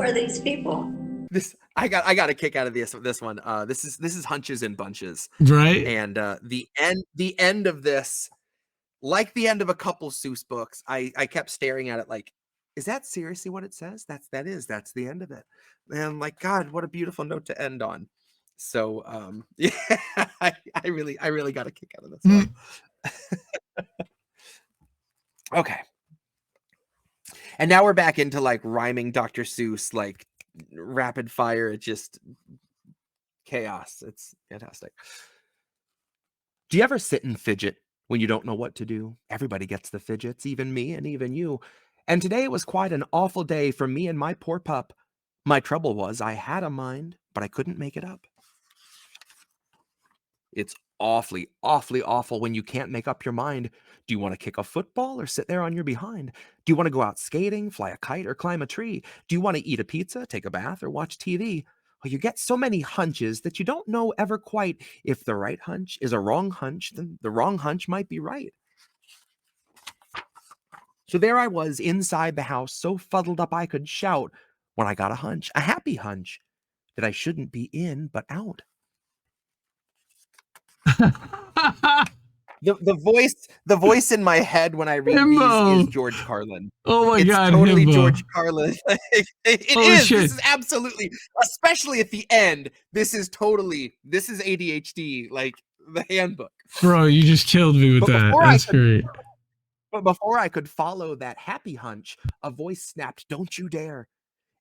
are these people? This I got a kick out of this one. This is Hunches and Bunches, right? And the end of this, like the end of a couple Seuss books, I kept staring at it like, is that seriously what it says? That's the end of it. And like, God, what a beautiful note to end on. So yeah, I really got a kick out of this one. Okay. And now we're back into like rhyming Dr. Seuss, like rapid fire. It's just chaos. It's fantastic. Do you ever sit and fidget when you don't know what to do? Everybody gets the fidgets, even me and even you. And today was quite an awful day for me and my poor pup. My trouble was I had a mind, but I couldn't make it up. It's awfully, awfully awful when you can't make up your mind. Do you want to kick a football or sit there on your behind? Do you want to go out skating, fly a kite, or climb a tree? Do you want to eat a pizza, take a bath, or watch TV? Well, you get so many hunches that you don't know ever quite if the right hunch is a wrong hunch, then the wrong hunch might be right. So there I was inside the house, so fuddled up I could shout, when I got a hunch, a happy hunch, that I shouldn't be in but out. The voice in my head when I read Himbo. these is George Carlin. Oh my God, totally Himbo. George Carlin. It Holy is. shit. This is absolutely, especially at the end. This is ADHD, like the handbook. Bro, you just killed me with that. That's great. But before I could follow that happy hunch, a voice snapped, "Don't you dare."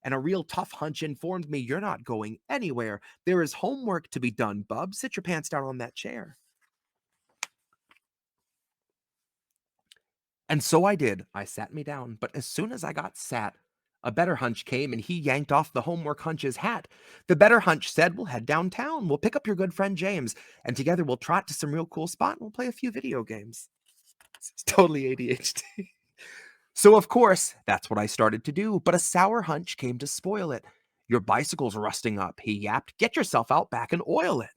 And a real tough hunch informed me, "You're not going anywhere. There is homework to be done, bub. Sit your pants down on that chair." And so I did. I sat me down, but as soon as I got sat, a better hunch came and he yanked off the homework hunch's hat. The better hunch said, "We'll head downtown. We'll pick up your good friend James, and together we'll trot to some real cool spot and we'll play a few video games." It's totally ADHD. So of course, that's what I started to do, but a sour hunch came to spoil it. "Your bicycle's rusting up," he yapped. "Get yourself out back and oil it."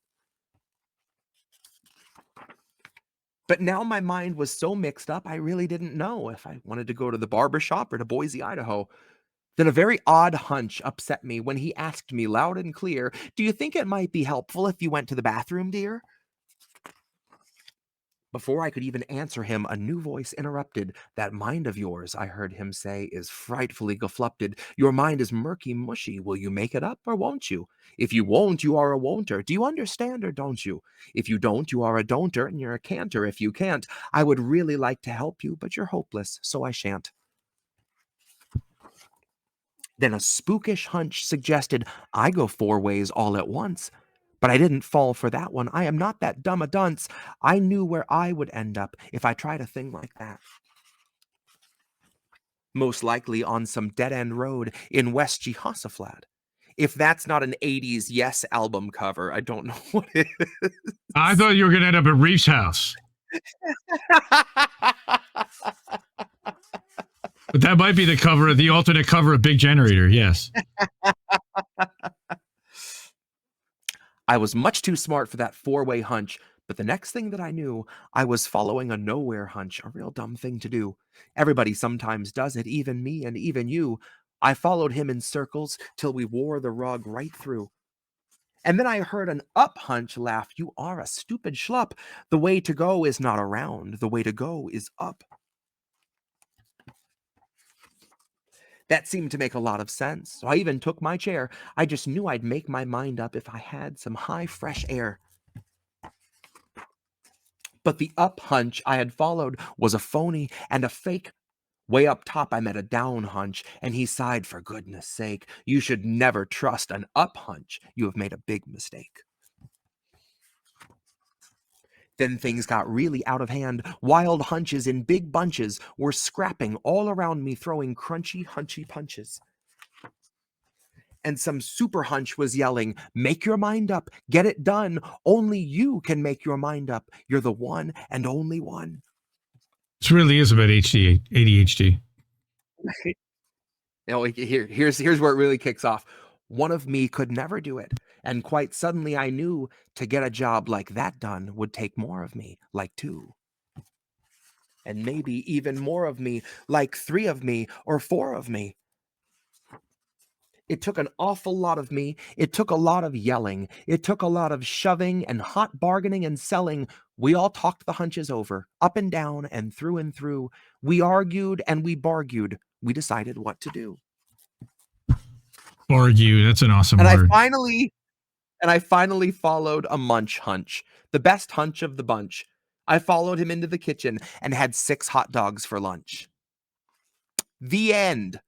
But now my mind was so mixed up, I really didn't know if I wanted to go to the barber shop or to Boise, Idaho. Then a very odd hunch upset me when he asked me loud and clear, "Do you think it might be helpful if you went to the bathroom, dear?" Before I could even answer him, a new voice interrupted. "That mind of yours," I heard him say, "is frightfully geflupted. Your mind is murky mushy. Will you make it up or won't you? If you won't, you are a won'ter. Do you understand or don't you? If you don't, you are a don'ter and you're a canter. If you can't, I would really like to help you, but you're hopeless, so I shan't." Then a spookish hunch suggested I go 4 ways all at once. But I didn't fall for that one. I am not that dumb a dunce. I knew where I would end up if I tried a thing like that. Most likely on some dead-end road in West Jehoshaphat. If that's not an 80s Yes album cover, I don't know what it is. I thought you were going to end up at Reef's house. But that might be the alternate cover of Big Generator, yes. I was much too smart for that 4-way hunch, but the next thing that I knew, I was following a nowhere hunch, a real dumb thing to do. Everybody sometimes does it, even me and even you. I followed him in circles till we wore the rug right through. And then I heard an up hunch laugh. "You are a stupid schlup. The way to go is not around. The way to go is up." That seemed to make a lot of sense, so I even took my chair. I just knew I'd make my mind up if I had some high, fresh air. But the up hunch I had followed was a phony and a fake. Way up top, I met a down hunch, and he sighed, "For goodness sake, you should never trust an up hunch. You have made a big mistake." Then things got really out of hand. Wild hunches in big bunches were scrapping all around me, throwing crunchy, hunchy punches. And some super hunch was yelling, "Make your mind up. Get it done. Only you can make your mind up. You're the one and only one." This really is about ADHD. Now, here's where it really kicks off. One of me could never do it. And quite suddenly I knew to get a job like that done would take more of me, like 2. And maybe even more of me, like 3 of me or 4 of me. It took an awful lot of me. It took a lot of yelling. It took a lot of shoving and hot bargaining and selling. We all talked the hunches over, up and down and through and through. We argued and we bargued. We decided what to do. Argue. That's an awesome And word. I finally followed a munch hunch, the best hunch of the bunch. I followed him into the kitchen and had 6 hot dogs for lunch. The end.